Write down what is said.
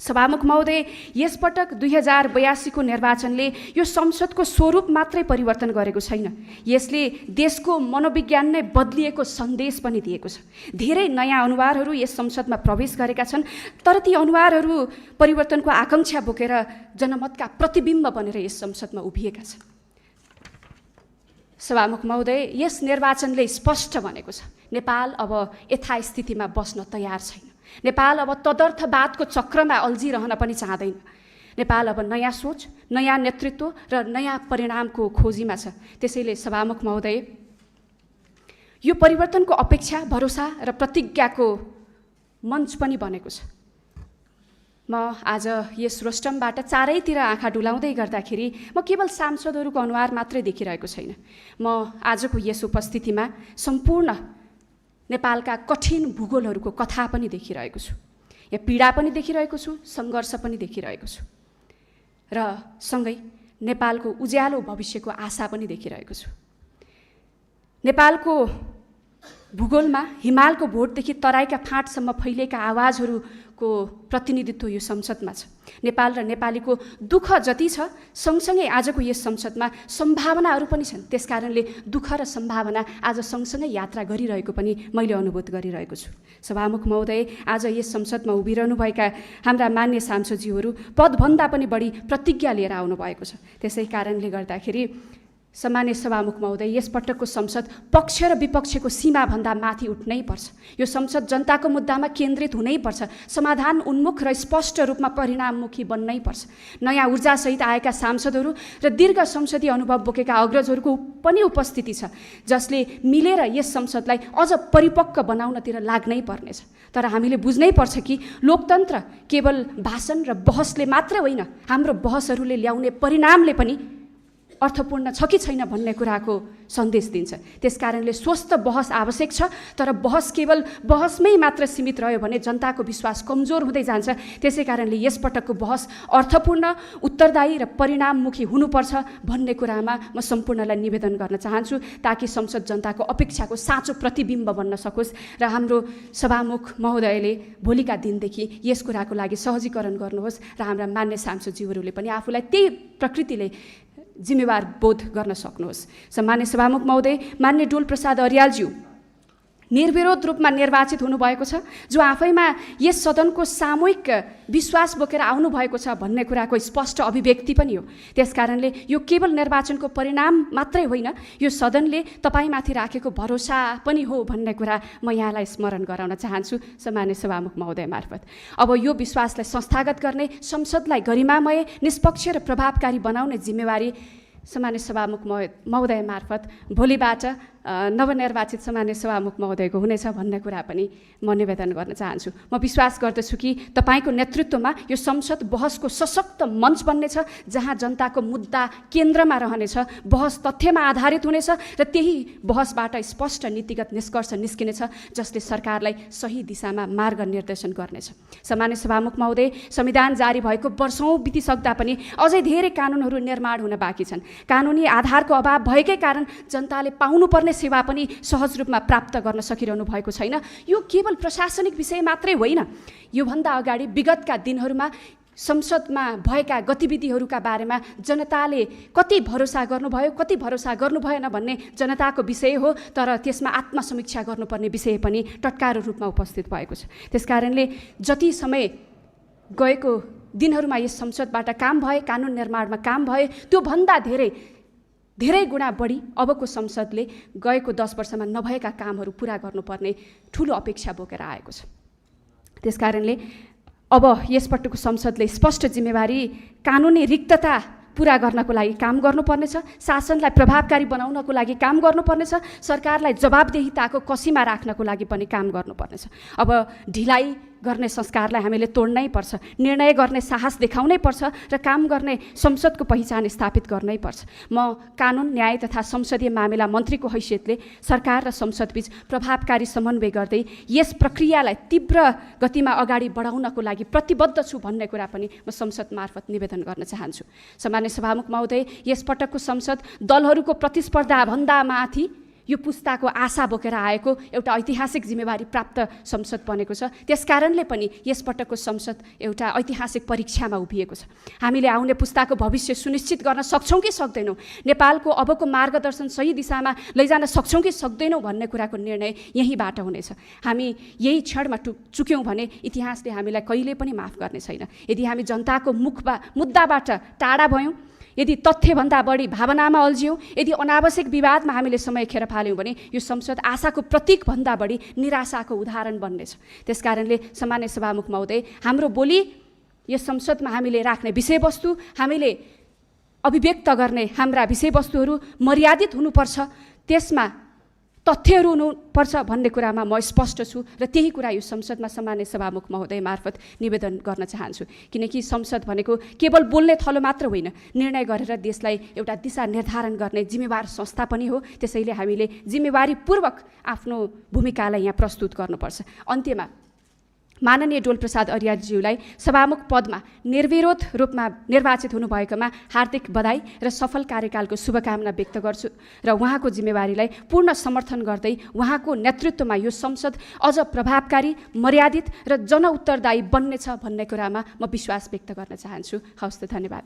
सभामुख महोदय, यसपटक 2082 को निर्वाचनले यो संसदको स्वरूप मात्रै परिवर्तन गरेको छैन, यसले देशको मनोविज्ञान नै बदलिएको सन्देश पनि दिएको छ। धेरै नयाँ अनुहारहरू यस संसदमा प्रवेश गरेका छन्, तर ती अनुहारहरू परिवर्तनको आकांक्षा बोकेर जनमतका प्रतिबिम्ब बनेर यस संसदमा उभिएका छन्। सभामुख महोदय, यस निर्वाचनले स्पष्ट भनेको छ, नेपाल अब यथास्थितिमा बस्न तयार छैन। नेपाल अब तदर्थवादको चक्रमा अल्झिरहन पनि चाहँदैन। नेपाल अब नयाँ सोच, नयाँ नेतृत्व र नयाँ परिणामको खोजीमा छ। त्यसैले सभामुख महोदय, यो परिवर्तनको अपेक्षा, भरोसा र प्रतिज्ञाको मञ्च पनि बनेको छ। म आज यस रोस्टमबाट चारैतिर आँखा डुलाउँदै गर्दाखेरि म केवल सांसदहरूको अनुहार मात्रै देखिरहेको छैन। म आजको यस उपस्थितिमा सम्पूर्ण नेपालका कठिन भूगोलहरूको कथा पनि देखिरहेको छु। यहाँ पीडा पनि देखिरहेको छु, सङ्घर्ष पनि देखिरहेको छु र सँगै नेपालको उज्यालो भविष्यको आशा पनि देखिरहेको छु। नेपालको भूगोलमा हिमालको भोटदेखि तराईका फाँटसम्म फैलिएका आवाजहरूको प्रतिनिधित्व यो संसदमा छ। नेपाल र नेपालीको दुःख जति छ, सँगसँगै आजको यस संसदमा सम्भावनाहरू पनि छन्। त्यसकारणले दुःख र सम्भावना आज सँगसँगै यात्रा गरिरहेको पनि मैले अनुभूत गरिरहेको छु। सभामुख महोदय, आज यस संसदमा उभिरहनुभएका हाम्रा मान्य सांसदज्यूहरू पदभन्दा पनि बढी प्रतिज्ञा लिएर आउनुभएको छ। त्यसै कारणले गर्दाखेरि सम्मान्य सभामुख महोदय, यसपटकको संसद पक्ष र विपक्षको सीमाभन्दा माथि उठ्नै पर्छ। यो संसद जनताको मुद्दामा केन्द्रित हुनैपर्छ, समाधान उन्मुख र स्पष्ट रूपमा परिणाममुखी बन्नै पर्छ। नयाँ ऊर्जासहित आएका सांसदहरू र दीर्घ संसदीय अनुभव बोकेका अग्रजहरूको पनि उपस्थिति छ, जसले मिलेर यस संसदलाई अझ परिपक्व बनाउनतिर लाग्नै पर्नेछ। तर हामीले बुझ्नै पर्छ कि लोकतन्त्र केवल भाषण र बहसले मात्र होइन, हाम्रो बहसहरूले ल्याउने परिणामले पनि अर्थपूर्ण छ कि छैन भन्ने कुराको सन्देश दिन्छ। त्यसकारणले स्वस्थ बहस आवश्यक छ, तर बहस केवल बहसमै मात्र सीमित रह्यो भने जनताको विश्वास कमजोर हुँदै जान्छ। त्यसै कारणले यसपटकको बहस अर्थपूर्ण, उत्तरदायी र परिणाममुखी हुनुपर्छ भन्ने कुरामा म सम्पूर्णलाई निवेदन गर्न चाहन्छु, ताकि संसद जनताको अपेक्षाको साँचो प्रतिबिम्ब बन्न सकोस् र हाम्रो सभामुख महोदयले भोलिका दिनदेखि यस कुराको लागि सहजीकरण गर्नुहोस् र हाम्रा मान्य सांसदज्यूहरूले पनि आफूलाई त्यही प्रकृतिले जिम्मेवार बोध गर्न सक्नुहोस्। सम्मान्य सभामुख महोदय, मान्य डोल प्रसाद अर्यालज्यू निर्विरोध रूपमा निर्वाचित हुनुभएको छ, जो आफैमा यस सदनको सामूहिक विश्वास बोकेर आउनुभएको छ भन्ने कुराको स्पष्ट अभिव्यक्ति पनि हो। त्यसकारणले यो केवल निर्वाचनको परिणाम मात्रै होइन, यो सदनले तपाईँमाथि राखेको भरोसा पनि हो भन्ने कुरा म यहाँलाई स्मरण गराउन चाहन्छु सम्मान्य सभामुख महोदय मार्फत। अब यो विश्वासलाई संस्थागत गर्ने, संसदलाई गरिमामय, निष्पक्ष र प्रभावकारी बनाउने जिम्मेवारी सम्मान्य सभामुख महोदय मार्फत भोलिबाट नवनिर्वाचित सम्मान्य सभामुख महोदयको हुनेछ भन्ने कुरा पनि म निवेदन गर्न चाहन्छु। म विश्वास गर्दछु कि तपाईँको नेतृत्वमा यो संसद बहसको सशक्त मञ्च बन्नेछ, जहाँ जनताको मुद्दा केन्द्रमा रहनेछ, बहस तथ्यमा आधारित हुनेछ र त्यही बहसबाट स्पष्ट नीतिगत निष्कर्ष निस्किनेछ, जसले सरकारलाई सही दिशामा मार्ग निर्देशन गर्नेछ। सम्मान्य सभामुख महोदय, संविधान जारी भएको वर्षौँ बितिसक्दा पनि अझै धेरै कानुनहरू निर्माण हुन बाँकी छन्। कानुनी आधारको अभाव भएकै कारण जनताले पाउनुपर्ने सेवा पनि सहज रूपमा प्राप्त गर्न सकिरहनु भएको छैन। यो केवल प्रशासनिक विषय मात्रै होइन, योभन्दा अगाडि विगतका दिनहरूमा संसदमा भएका गतिविधिहरूका बारेमा जनताले कति भरोसा गर्नुभयो, कति भरोसा गर्नु भएन भन्ने जनताको विषय हो, तर त्यसमा आत्मसमीक्षा गर्नुपर्ने विषय पनि टटकारो रूपमा उपस्थित भएको छ। त्यसकारणले जति समय गएको दिनहरूमा यस संसदबाट काम भए, कानुन निर्माणमा काम भए, त्योभन्दा धेरै गुणा बढी अबको संसदले गएको 10 वर्षमा नभएका कामहरू पुरा गर्नुपर्ने ठुलो अपेक्षा बोकेर आएको छ। त्यसकारणले अब यसपटकको संसदले स्पष्ट जिम्मेवारी कानुनी रिक्तता पुरा गर्नको लागि काम गर्नुपर्नेछ, शासनलाई प्रभावकारी बनाउनको लागि काम गर्नुपर्नेछ, सरकारलाई जवाबदेहिताको कसीमा राख्नको लागि पनि काम गर्नुपर्नेछ। अब ढिलाइ गर्ने संस्कारलाई हामीले तोड्नै पर्छ, निर्णय गर्ने साहस देखाउनै पर्छ र काम गर्ने संसदको पहिचान स्थापित गर्नै पर्छ। म कानुन, न्याय तथा संसदीय मामिला मन्त्रीको हैसियतले सरकार र संसदबीच प्रभावकारी समन्वय गर्दै यस प्रक्रियालाई तीव्र गतिमा अगाडि बढाउनको लागि प्रतिबद्ध छु भन्ने कुरा पनि म संसद मार्फत निवेदन गर्न चाहन्छु। सामान्य सभामुख महोदय, यसपटकको संसद दलहरूको प्रतिस्पर्धा भन्दा माथि यो पुस्ताको आशा बोकेर आएको एउटा ऐतिहासिक जिम्मेवारी प्राप्त संसद बनेको छ। त्यसकारणले पनि यसपटकको संसद एउटा ऐतिहासिक परीक्षामा उभिएको छ। हामीले आउने पुस्ताको भविष्य सुनिश्चित गर्न सक्छौँ कि सक्दैनौँ, नेपालको अबको मार्गदर्शन सही दिशामा लैजान सक्छौँ कि सक्दैनौँ भन्ने कुराको निर्णय यहीँबाट हुनेछ। हामी यही क्षणमा चुक्यौँ भने इतिहासले हामीलाई कहिले पनि माफ गर्ने छैन। यदि हामी जनताको मुद्दाबाट टाढा भयौँ, यदि तथ्यभन्दा बढी भावनामा अल्झियौँ, यदि अनावश्यक विवादमा हामीले समय खेर फाल्यौँ भने यो संसद आशाको प्रतीकभन्दा बढी निराशाको उदाहरण बन्नेछ। त्यसकारणले सामान्य सभामुख महोदय, हाम्रो बोली यस संसदमा हामीले राख्ने विषयवस्तु, हामीले अभिव्यक्त गर्ने हाम्रा विषयवस्तुहरू मर्यादित हुनुपर्छ, त्यसमा तथ्यहरू हुनुपर्छ भन्ने कुरामा म स्पष्ट छु र त्यही कुरा यो संसदमा सामान्य सभामुख महोदय मार्फत निवेदन गर्न चाहन्छु। किनकि संसद भनेको केवल बोल्ने थलो मात्र होइन, निर्णय गरेर देशलाई एउटा दिशा निर्धारण गर्ने जिम्मेवार संस्था पनि हो। त्यसैले हामीले जिम्मेवारीपूर्वक आफ्नो भूमिकालाई यहाँ प्रस्तुत गर्नुपर्छ। अन्त्यमा माननीय डोलप्रसाद अर्यालज्यूलाई सभामुख पदमा निर्विरोध रूपमा निर्वाचित हुनुभएकोमा हार्दिक बधाई र सफल कार्यकालको शुभकामना व्यक्त गर्छु र उहाँको जिम्मेवारीलाई पूर्ण समर्थन गर्दै उहाँको नेतृत्वमा यो संसद अझ प्रभावकारी, मर्यादित र जनउत्तरदायी बन्नेछ भन्ने कुरामा म विश्वास व्यक्त गर्न चाहन्छु। हवस् त, धन्यवाद।